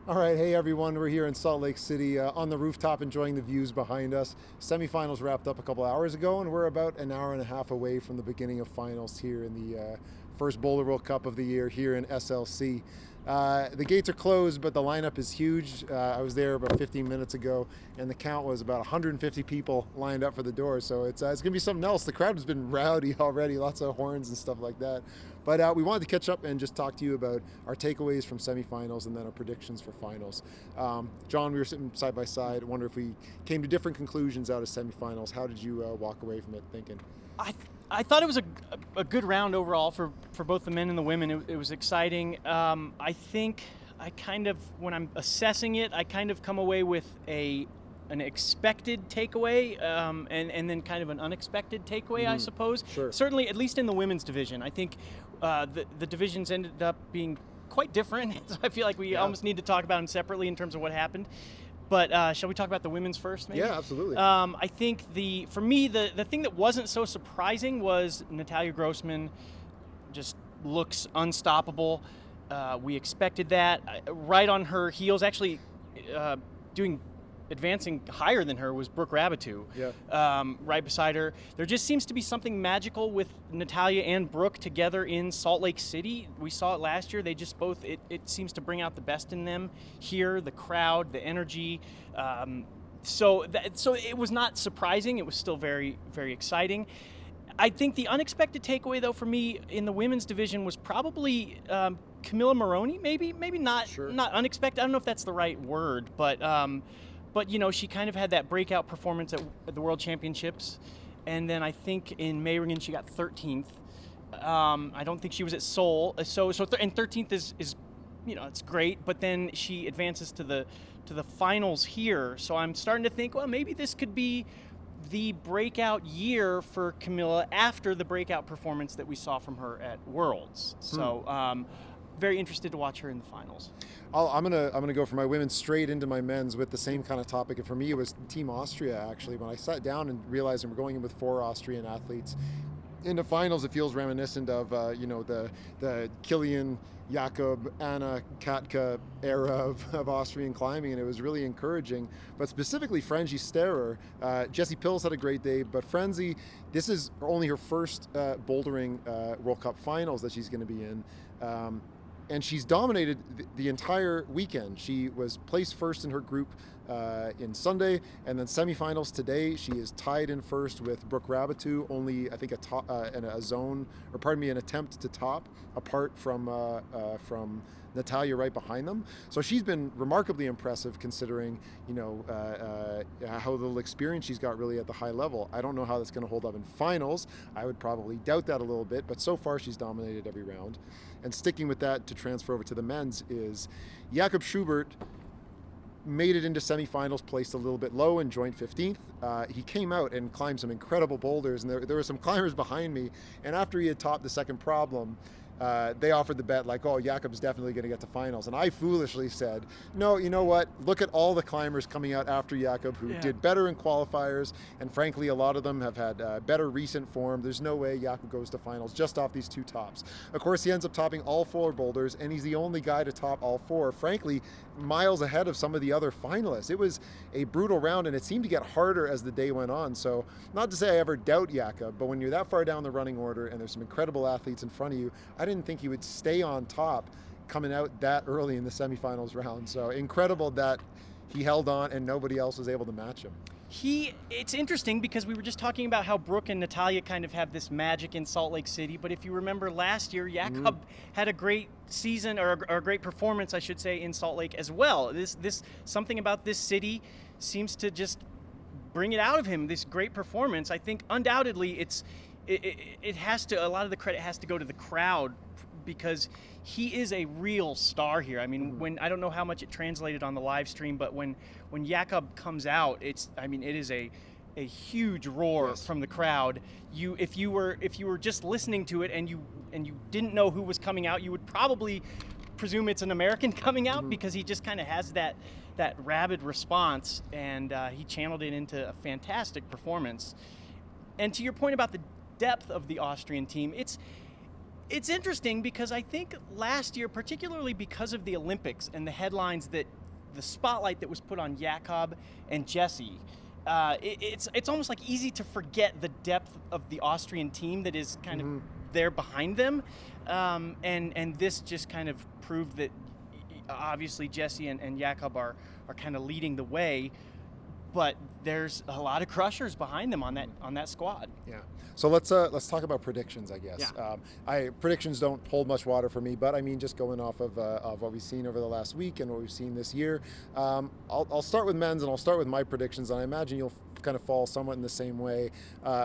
All right, hey everyone, we're here in Salt Lake City on the rooftop enjoying the views behind us. Semifinals wrapped up a couple hours ago and we're about an hour and a half away from the beginning of finals here in the first Boulder World Cup of the year here in SLC. The gates are closed, but the lineup is huge. I was there about 15 minutes ago, and the count was about 150 people lined up for the door. So it's going to be something else. The crowd has been rowdy already, lots of horns and stuff like that. But we wanted to catch up and just talk to you about our takeaways from semifinals and then our predictions for finals. John, we were sitting side by side. I wonder if we came to different conclusions out of semifinals. How did you walk away from it thinking? I thought it was a good round overall for both the men and the women. It was exciting. I think I kind of, when I'm assessing it, I kind of come away with an expected takeaway and then kind of an unexpected takeaway, I suppose. Sure. Certainly, at least in the women's division. I think the divisions ended up being quite different. So I feel like we almost need to talk about them separately in terms of what happened. But shall we talk about the women's first, maybe? Yeah, absolutely. I think for me, the thing that wasn't so surprising was Natalia Grossman just looks unstoppable. We expected that. Right on her heels, actually advancing higher than her was Brooke Rabbitou, right beside her. There just seems to be something magical with Natalia and Brooke together in Salt Lake City. We saw it last year. They just both, it seems to bring out the best in them here, the crowd, the energy. So it was not surprising. It was still very, very exciting. I think the unexpected takeaway, though, for me in the women's division was probably Camilla Maroney, maybe not unexpected. I don't know if that's the right word, but you know, she kind of had that breakout performance at the World Championships, and then I think in Meiringen she got 13th. I don't think she was at Seoul, and 13th is you know, it's great. But then she advances to the finals here, so I'm starting to think, well, maybe this could be the breakout year for Camilla after the breakout performance that we saw from her at Worlds. So. Very interested to watch her in the finals. I'm gonna go for my women straight into my men's with the same kind of topic. And for me, it was Team Austria, actually. When I sat down and realized we're going in with 4 Austrian athletes in the finals, it feels reminiscent of you know, the Kilian, Jakob, Anna, Katka era of Austrian climbing, and it was really encouraging. But specifically, Franzi Sterer, Jessie Pills had a great day, but Franzi, this is only her first bouldering World Cup finals that she's going to be in. And she's dominated the entire weekend. She was placed first in her group in Sunday, and then semifinals today. She is tied in first with Brooke Rabbitou, only I think an attempt to top, apart from Natalia right behind them. So she's been remarkably impressive considering, you know, how little experience she's got really at the high level. I don't know how that's going to hold up in finals. I would probably doubt that a little bit, but so far she's dominated every round. And sticking with that, to transfer over to the men's, is Jakob Schubert made it into semifinals, placed a little bit low in joint 15th. He came out and climbed some incredible boulders, and there were some climbers behind me, and after he had topped the second problem, they offered the bet like, oh, Jakob's definitely going to get to finals. And I foolishly said, no, you know what? Look at all the climbers coming out after Jakob who did better in qualifiers. And frankly, a lot of them have had better recent form. There's no way Jakob goes to finals just off these 2 tops. Of course, he ends up topping all 4 boulders, and he's the only guy to top all 4. Frankly, miles ahead of some of the other finalists. It was a brutal round, and it seemed to get harder as the day went on. So not to say I ever doubt Jakob, but when you're that far down the running order and there's some incredible athletes in front of you, I didn't think he would stay on top coming out that early in the semifinals round. So incredible that he held on and nobody else was able to match him. It's interesting because we were just talking about how Brooke and Natalia kind of have this magic in Salt Lake City, but if you remember last year, Jakob had a great season, or a great performance, I should say, in Salt Lake as well. This something about this city seems to just bring it out of him, this great performance. I think undoubtedly it has to, a lot of the credit has to go to the crowd, because he is a real star here. I mean, when, I don't know how much it translated on the live stream, but when Jakob comes out, it is a huge roar from the crowd. If you were just listening to it and you didn't know who was coming out, you would probably presume it's an American coming out, because he just kind of has that rabid response, and he channeled it into a fantastic performance. And to your point about the depth of the Austrian team, It's interesting because I think last year, particularly because of the Olympics and the headlines that the spotlight that was put on Jakob and Jesse, it's almost like easy to forget the depth of the Austrian team that is kind of there behind them, and this just kind of proved that obviously Jesse and Jakob are kind of leading the way, but there's a lot of crushers behind them on that squad. Yeah. So let's talk about predictions, I guess. Yeah. Predictions don't hold much water for me, but I mean, just going off of what we've seen over the last week and what we've seen this year, I'll start with men's, and I'll start with my predictions, and I imagine you'll kind of fall somewhat in the same way.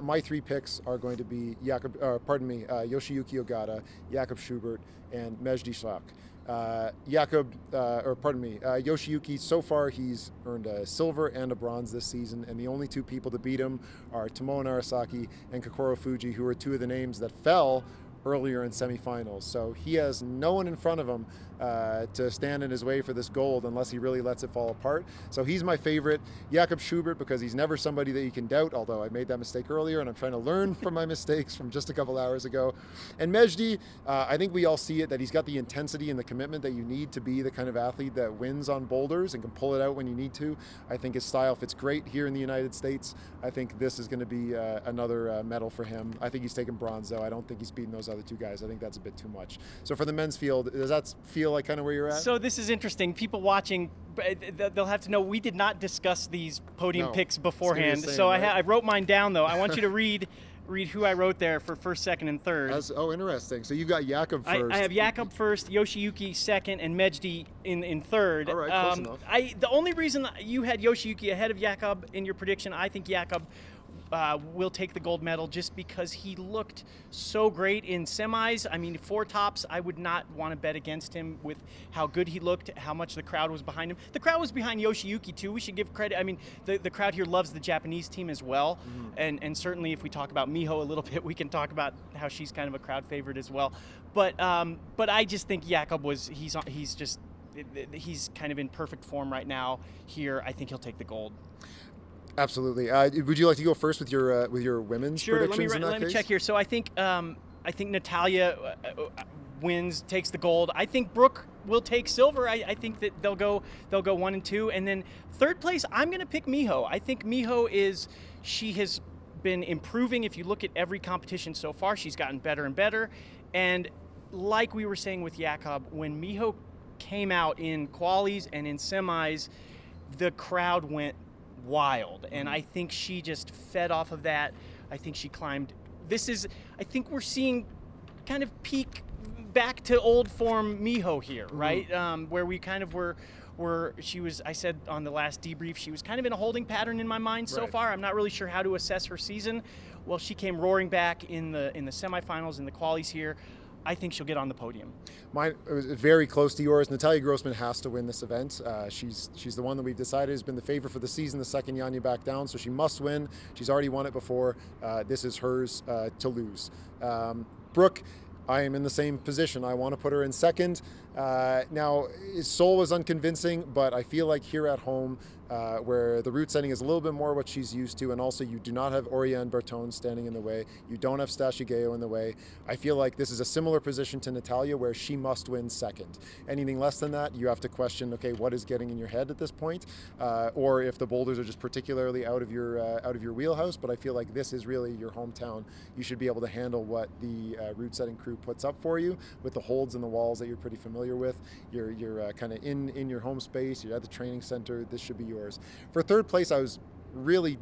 My 3 picks are going to be Yoshiyuki Ogata, Jakob Schubert, and Mejdi Schlak. Yoshiyuki, so far he's earned a silver and a bronze this season, and the only 2 people to beat him are Tomoe Narasaki and Kokoro Fuji, who are 2 of the names that fell earlier in semifinals. So he has no one in front of him to stand in his way for this gold unless he really lets it fall apart. So he's my favorite. Jakob Schubert, because he's never somebody that you can doubt, although I made that mistake earlier and I'm trying to learn from my mistakes from just a couple hours ago. And Mejdi, I think we all see it, that he's got the intensity and the commitment that you need to be the kind of athlete that wins on boulders and can pull it out when you need to. I think his style fits great here in the United States. I think this is going to be another medal for him. I think he's taking bronze, though. I don't think he's beating those other 2 guys. I think that's a bit too much. So for the men's field, does that feel like kind of where you're at? So this is interesting. People watching, they'll have to know we did not discuss these podium picks beforehand. So right? I wrote mine down, though. I want you to read who I wrote there for first, second, and third. Interesting. So you've got Jakob first. I have Jakob first, Yoshiyuki second, and Mejdi in third. All right, close enough. The only reason you had Yoshiyuki ahead of Jakob in your prediction, I think Jakob will take the gold medal just because he looked so great in semis. I mean, 4 tops, I would not want to bet against him with how good he looked, how much the crowd was behind him. The crowd was behind Yoshiyuki, too. We should give credit. I mean, the crowd here loves the Japanese team as well. And certainly if we talk about Miho a little bit, we can talk about how she's kind of a crowd favorite as well. But I just think Jakob he's kind of in perfect form right now here. I think he'll take the gold. Absolutely. Would you like to go first with your women's predictions? Sure. Let me check here. So I think Natalia takes the gold. I think Brooke will take silver. I think that they'll go 1 and 2, and then third place I'm going to pick Miho. I think Miho she has been improving. If you look at every competition so far, she's gotten better and better. And like we were saying with Jakob, when Miho came out in qualies and in semis, the crowd went wild, and I think she just fed off of that. I think she climbed. I think we're seeing kind of peak back to old form Miho here, right? Where we kind of were I said on the last debrief, she was kind of in a holding pattern in my mind so far. I'm not really sure how to assess her season. Well, she came roaring back in the semifinals, in the qualies here. I think she'll get on the podium. Mine was very close to yours. Natalia Grossman has to win this event. She's the one that we've decided has been the favorite for the season the second Janja backed down, so she must win. She's already won it before. This is hers to lose. Brooke, I am in the same position. I want to put her in second. Now, Seoul was unconvincing, but I feel like here at home, where the route setting is a little bit more what she's used to, and also you do not have Oriane Bertone standing in the way. You don't have Stashigeo in the way. I feel like this is a similar position to Natalia, where she must win second. Anything less than that, you have to question, okay, what is getting in your head at this point, or if the boulders are just particularly out of your wheelhouse. But I feel like this is really your hometown. You should be able to handle what the route setting crew puts up for you with the holds and the walls that you're pretty familiar with. You're kind of in your home space. You're at the training center. This should be yours. For third place, I was really,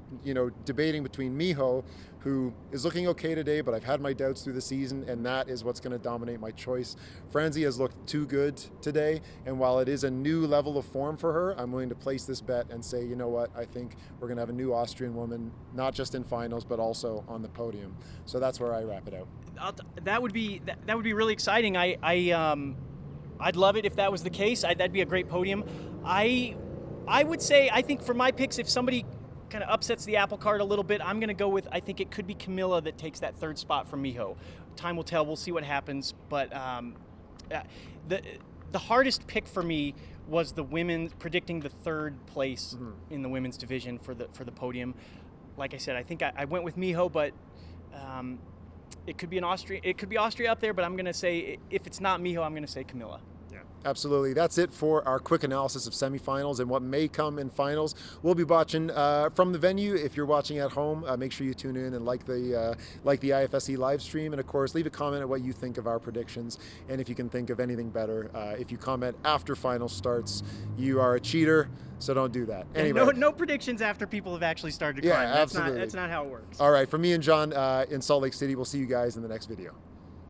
debating between Miho, who is looking okay today, but I've had my doubts through the season, and that is what's going to dominate my choice. Franzi has looked too good today, and while it is a new level of form for her, I'm willing to place this bet and say, you know what, I think we're going to have a new Austrian woman, not just in finals, but also on the podium. So that's where I wrap it out. That would be really exciting. I'd love it if that was the case. That'd be a great podium. I would say, I think for my picks, if somebody kind of upsets the apple cart a little bit, I'm going to go with, I think it could be Camilla that takes that third spot from Miho. Time will tell. We'll see what happens. But the hardest pick for me was the women, predicting the third place in the women's division for the podium. Like I said, I think I went with Miho, but It could be Austria up there, but I'm going to say, if it's not Miho, I'm going to say Camilla. Absolutely. That's it for our quick analysis of semifinals and what may come in finals. We'll be watching from the venue. If you're watching at home, make sure you tune in and like the IFSC live stream. And of course, leave a comment on what you think of our predictions. And if you can think of anything better, if you comment after final starts, you are a cheater. So don't do that. Anyway, no predictions after people have actually started crying. Absolutely. That's not how it works. All right. From me and John in Salt Lake City, we'll see you guys in the next video.